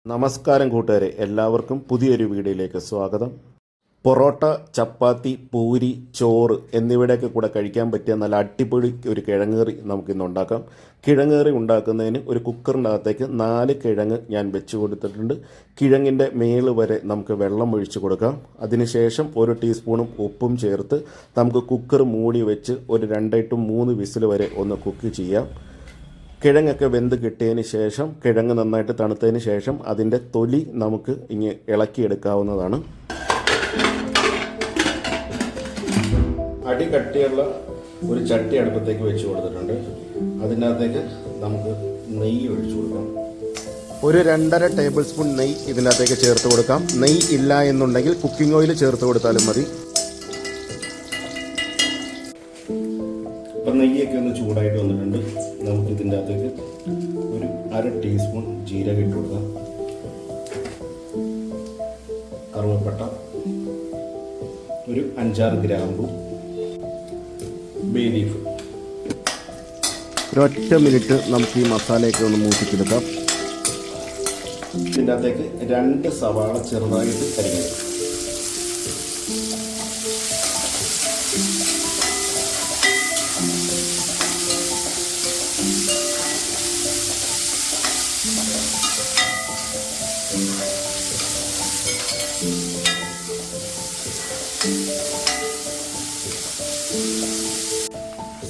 നമസ്കാരം കൂട്ടുകാരെ, എല്ലാവർക്കും പുതിയൊരു വീഡിയോയിലേക്ക് സ്വാഗതം. പൊറോട്ട, ചപ്പാത്തി, പൂരി, ചോറ് എന്നിവയുടെയൊക്കെ കൂടെ കഴിക്കാൻ പറ്റിയ നല്ല അടിപൊളി ഒരു കിഴങ്ങേറി നമുക്കിന്ന് ഉണ്ടാക്കാം. കിഴങ്ങേറി ഉണ്ടാക്കുന്നതിന് ഒരു കുക്കറിൻ്റെ അകത്തേക്ക് 4 കിഴങ്ങ് ഞാൻ വെച്ച് കൊടുത്തിട്ടുണ്ട്. കിഴങ്ങിൻ്റെ മേല് വരെ നമുക്ക് വെള്ളം ഒഴിച്ച് കൊടുക്കാം. അതിനുശേഷം 1 ടീസ്പൂണും ഉപ്പും ചേർത്ത് നമുക്ക് കുക്കർ മൂടി വെച്ച് ഒരു 2 to 3 വിസിൽ വരെ ഒന്ന് കുക്ക് ചെയ്യാം. കിഴങ്ങൊക്കെ വെന്ത് കിട്ടിയതിന് ശേഷം, കിഴങ്ങ് നന്നായിട്ട് തണുത്തതിന് ശേഷം അതിൻ്റെ തൊലി നമുക്ക് ഇങ്ങനെ ഇളക്കിയെടുക്കാവുന്നതാണ്. അടി കട്ടിയുള്ള ഒരു ചട്ടി അടുപ്പത്തേക്ക് വെച്ച് കൊടുത്തിട്ടുണ്ട്. അതിനകത്തേക്ക് നമുക്ക് നെയ്യ് ഒഴിച്ചു കൊടുക്കാം. ഒരു 2.5 ടേബിൾ സ്പൂൺ നെയ്യ് ഇതിനകത്തേക്ക് ചേർത്ത് കൊടുക്കാം. നെയ്യ് ഇല്ല എന്നുണ്ടെങ്കിൽ കുക്കിംഗ് ഓയിൽ ചേർത്ത് കൊടുത്താലും മതി. അപ്പം നെയ്യൊക്കെ ഒന്ന് ചൂടായിട്ട് വന്നിട്ടുണ്ട്. നമുക്ക് ഇതിൻ്റെ അകത്തേക്ക് ഒരു 1/2 ടീസ്പൂൺ ജീരകം ഇട്ട് കൊടുക്കാം. കറുവപ്പട്ട, ഒരു 5-6 ഗ്രാമ്പു, ബേ ലീഫ്. ഒരൊറ്റ മിനിറ്റ് നമുക്ക് ഈ മസാലയൊക്കെ ഒന്ന് മൂപ്പിച്ചെടുക്കാം. ഇതിൻ്റെ അകത്തേക്ക് 2 സവാള ചെറുതായിട്ട് അരിഞ്ഞത്,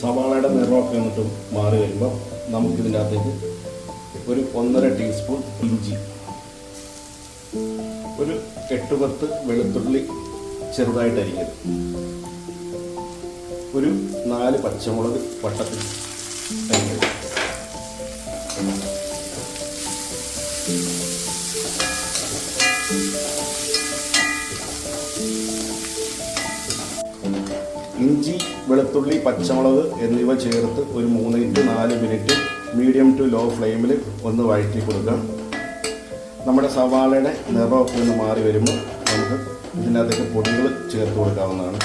സവാളയുടെ നിറമൊക്കെ എന്നിട്ട് മാറി വരുമ്പോൾ നമുക്കിതിൻ്റെ അകത്തേക്ക് ഒരു 1.5 ടീസ്പൂൺ ഇഞ്ചി, ഒരു 8-10 വെളുത്തുള്ളി ചെറുതായിട്ട് അരിഞ്ഞത്, ഒരു 4 പച്ചമുളക് വട്ടത്തിൽ അരിഞ്ഞത്, ഇഞ്ചി, വെളുത്തുള്ളി, പച്ചമുളക് എന്നിവ ചേർത്ത് ഒരു 3 to 4 minute medium to low ഫ്ലെയിമിൽ ഒന്ന് വഴറ്റി കൊടുക്കാം. നമ്മുടെ സവാളയുടെ നിറമൊക്കെ ഒന്ന് മാറി വരുമ്പോൾ നമുക്ക് ഇതിനകത്തേക്ക് പൊടികൾ ചേർത്ത് കൊടുക്കാവുന്നതാണ്.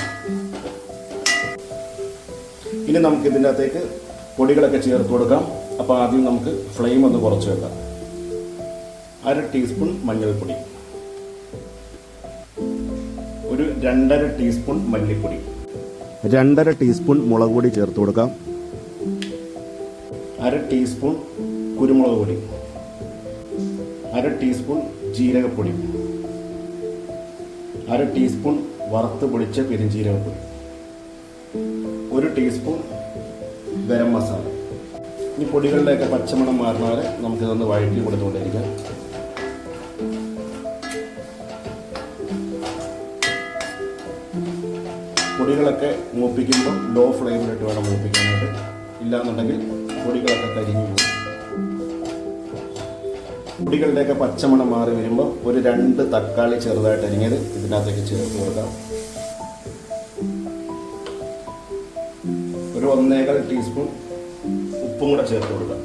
ഇനി നമുക്ക് ഇതിൻ്റെ അകത്തേക്ക് പൊടികളൊക്കെ ചേർത്ത് കൊടുക്കാം. അപ്പോൾ ആദ്യം നമുക്ക് ഫ്ലെയിം ഒന്ന് കുറച്ച് വെക്കാം. 1/2 ടീസ്പൂൺ മഞ്ഞൾപ്പൊടി, ഒരു 2.5 ടീസ്പൂൺ മല്ലിപ്പൊടി, 2.5 ടീസ്പൂൺ മുളക് പൊടി ചേർത്ത് കൊടുക്കാം. 1/2 ടീസ്പൂൺ കുരുമുളക് പൊടി, 1/2 ടീസ്പൂൺ ജീരകപ്പൊടി, 1/2 ടീസ്പൂൺ വറുത്ത് പൊടിച്ച പെരുംജീരകപ്പൊടി, 1 ടീസ്പൂൺ ഗരം മസാല. ഈ പൊടികളുടെയൊക്കെ പച്ചമണം മാറുന്ന വരെ നമുക്കിതൊന്ന് വഴറ്റി കൊടുത്തുകൊണ്ടിരിക്കാം. പൊടികളൊക്കെ മൂപ്പിക്കുമ്പോൾ ലോ ഫ്ലെയിമിലിട്ട് വേണം മൂപ്പിക്കാനായിട്ട്, ഇല്ലാന്നുണ്ടെങ്കിൽ പൊടികളൊക്കെ കരിഞ്ഞു പോകും. പൊടികളുടെയൊക്കെ പച്ചമണം മാറി വരുമ്പോൾ ഒരു 2 തക്കാളി ചെറുതായിട്ട് അരിഞ്ഞത് ഇതിനകത്തേക്ക് ചേർത്ത് കൊടുക്കാം. ഒരു 1.25 ടീസ്പൂൺ ഉപ്പും കൂടെ ചേർത്ത് കൊടുക്കാം.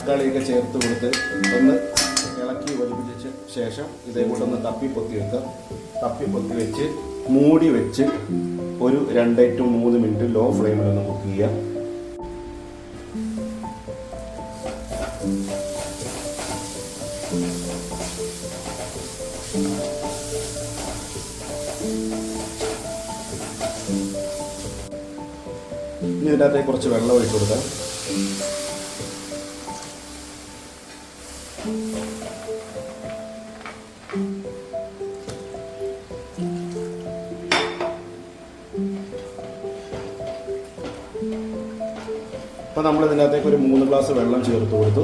തക്കാളിയൊക്കെ ചേർത്ത് കൊടുത്ത് ഒന്ന് ഇളക്കി വലിപ്പിച്ച ശേഷം ഇതേ കൂട്ടൊന്ന് തപ്പിപ്പൊത്തി വെക്കാം. തപ്പിപ്പൊത്തി വെച്ച് മൂടി വെച്ച് ഒരു 2 to 3 മിനിറ്റ് ലോ ഫ്ലെയിമിൽ ഒന്ന് കുക്ക് ചെയ്യാം. ഇനി ഇതിനകത്തേക്ക് കുറച്ച് വെള്ളം ഒഴിച്ചു കൊടുക്കാം. അപ്പോൾ നമ്മൾ ഇതിനകത്തേക്ക് ഒരു 3 ഗ്ലാസ് വെള്ളം ചേർത്ത് കൊടുത്തു.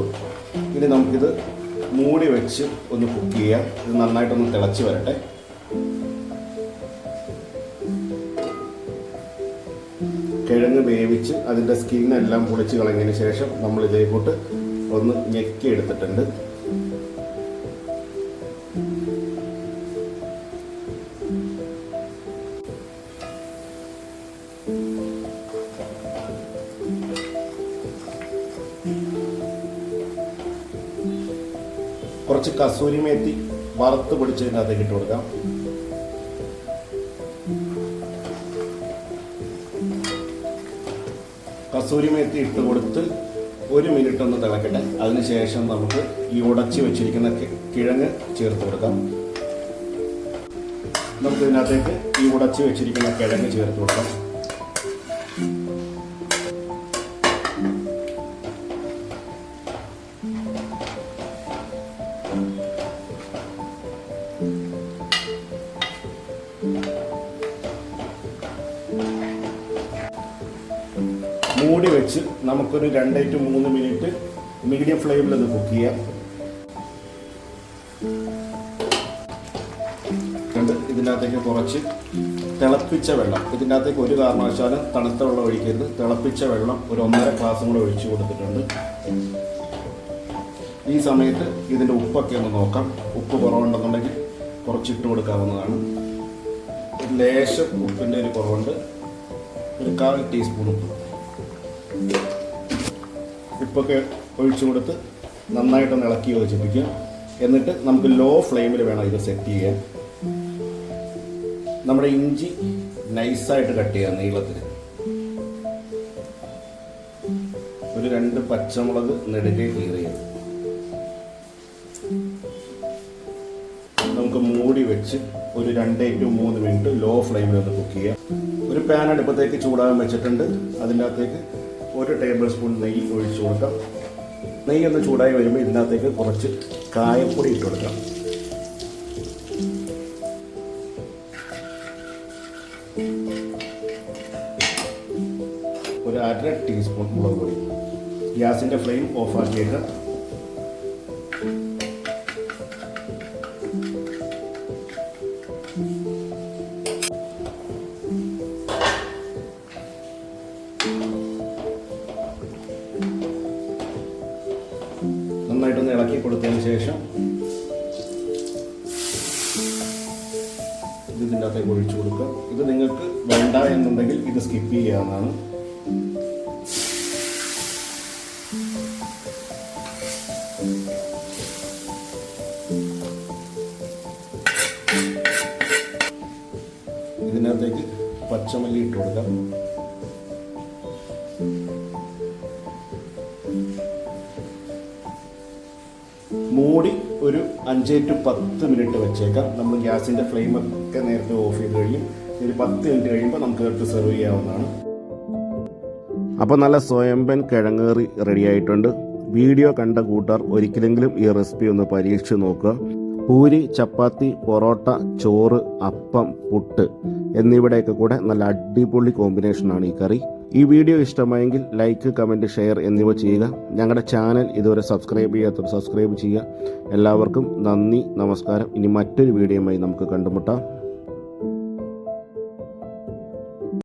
ഇനി നമുക്കിത് മൂടി വെച്ച് ഒന്ന് കുക്ക് ചെയ്യാം. ഇത് നന്നായിട്ടൊന്ന് തിളച്ച് വരട്ടെ. കിഴങ്ങ് വേവിച്ച് അതിൻ്റെ സ്കിന്നെല്ലാം പൊളിച്ച് കളഞ്ഞതിന് ശേഷം നമ്മൾ ഇതേക്കൂട്ട് ഒന്ന് ഞെക്കി എടുത്തിട്ടുണ്ട്. കുറച്ച് കസൂരി മേത്തി വറുത്ത് പൊടിച്ചതിനകത്തേക്ക് ഇട്ട് കൊടുക്കാം. കസൂരി മേത്തി ഇട്ട് കൊടുത്ത് 1 മിനിറ്റ് ഒന്ന് തിളക്കട്ടെ. അതിനുശേഷം നമുക്ക് ഈ ഉടച്ച് വെച്ചിരിക്കുന്ന കിഴങ്ങ് ചേർത്ത് കൊടുക്കാം. നമുക്ക് ഇതിനകത്തേക്ക് ഈ ഉടച്ച് വെച്ചിരിക്കുന്ന കിഴങ്ങ് ചേർത്ത് കൊടുക്കാം. മൂടി വെച്ച് നമുക്കൊരു 2 to 3 മിനിറ്റ് മീഡിയം ഫ്ലെയിമിൽ അത് കുക്ക് ചെയ്യാം. ഇതിനകത്തേക്ക് കുറച്ച് തിളപ്പിച്ച വെള്ളം, ഇതിനകത്തേക്ക് ഒരു കാരണവശാലും തണുത്ത വെള്ളം ഒഴിക്കരുത്. തിളപ്പിച്ച വെള്ളം ഒരു 1.5 ഗ്ലാസും കൂടെ ഒഴിച്ചു കൊടുത്തിട്ടുണ്ട്. ഈ സമയത്ത് ഇതിൻ്റെ ഉപ്പൊക്കെ ഒന്ന് നോക്കാം. ഉപ്പ് കുറവുണ്ടെന്നുണ്ടെങ്കിൽ കുറച്ചിട്ട് കൊടുക്കാവുന്നതാണ്. ഒരു ലേശം ഉപ്പിൻ്റെ ഒരു കുറവുണ്ട്. ഒരു 1/4 ടീസ്പൂൺ ഉപ്പൊക്കെ ഒഴിച്ചു കൊടുത്ത് നന്നായിട്ടൊന്ന് ഇളക്കി യോജിപ്പിക്കുക. എന്നിട്ട് നമുക്ക് ലോ ഫ്ലെയിമിൽ വേണം ഇത് സെറ്റ് ചെയ്യാൻ. നമ്മുടെ ഇഞ്ചി നൈസായിട്ട് കട്ട് ചെയ്യാം നീളത്തിൽ. ഒരു 2 പച്ചമുളക് നെടുകെ കീറിയത്. നമുക്ക് മൂടി വെച്ച് ഒരു 2 to 3 മിനിറ്റ് ലോ ഫ്ലെയിമിൽ ഒന്ന് കുക്ക് ചെയ്യാം. ഒരു പാൻ അടുപ്പത്തേക്ക് ചൂടാകാൻ വെച്ചിട്ടുണ്ട്. അതിൻ്റെ അകത്തേക്ക് 1 ടേബിൾ സ്പൂൺ നെയ്യ് ഒഴിച്ചു കൊടുക്കാം. നെയ്യ് ഒന്ന് ചൂടായി വരുമ്പോൾ ഇതിനകത്തേക്ക് കുറച്ച് കായപ്പൊടി ഇട്ട് കൊടുക്കാം. ഒരു 1/2 ടീസ്പൂൺ മുളക് പൊടി. ഗ്യാസിൻ്റെ ഫ്ലെയിം ഓഫാക്കിയേക്കാം. നന്നായിട്ടൊന്ന് ഇളക്കി കൊടുത്തതിന് ശേഷം ഇതിൻ്റെ അകത്തേക്ക് ഒഴിച്ചു കൊടുക്കുക. ഇത് നിങ്ങൾക്ക് വേണ്ട എന്നുണ്ടെങ്കിൽ ഇത് സ്കിപ്പ് ചെയ്യാവുന്നതാണ്. ഇതിനകത്തേക്ക് പച്ചമല്ലി ഇട്ട് കൊടുക്കാം. മൂടി ഒരു 5 to 10 മിനിറ്റ് വെച്ചേക്കാം. നമ്മൾ ഗ്യാസിൻ്റെ ഫ്ലെയിമൊക്കെ നേരത്തെ ഓഫ് ചെയ്ത് കഴിയും. ഒരു 10 മിനിറ്റ് കഴിയുമ്പോൾ നമുക്ക് എടുത്ത് സെർവ് ചെയ്യാവുന്നതാണ്. അപ്പോൾ നല്ല സ്വയംഭൻ കിഴങ്ങേറി റെഡി ആയിട്ടുണ്ട്. വീഡിയോ കണ്ട കൂട്ടുകാർ ഒരിക്കലെങ്കിലും ഈ റെസിപ്പി ഒന്ന് പരീക്ഷിച്ച് നോക്കുക. പൂരി, ചപ്പാത്തി, പൊറോട്ട, ചോറ്, അപ്പം, പുട്ട് എന്നിവയുടെയൊക്കെ കൂടെ നല്ല അടിപൊളി കോമ്പിനേഷനാണ് ഈ കറി. ഈ വീഡിയോ ഇഷ്ടമായെങ്കിൽ ലൈക്ക്, കമൻറ്റ്, ഷെയർ എന്നിവ ചെയ്യുക. ഞങ്ങളുടെ ചാനൽ ഇതുവരെ സബ്സ്ക്രൈബ് ചെയ്യാത്തവർ സബ്സ്ക്രൈബ് ചെയ്യുക. എല്ലാവർക്കും നന്ദി, നമസ്കാരം. ഇനി മറ്റൊരു വീഡിയോയുമായി നമുക്ക് കണ്ടുമുട്ടാം.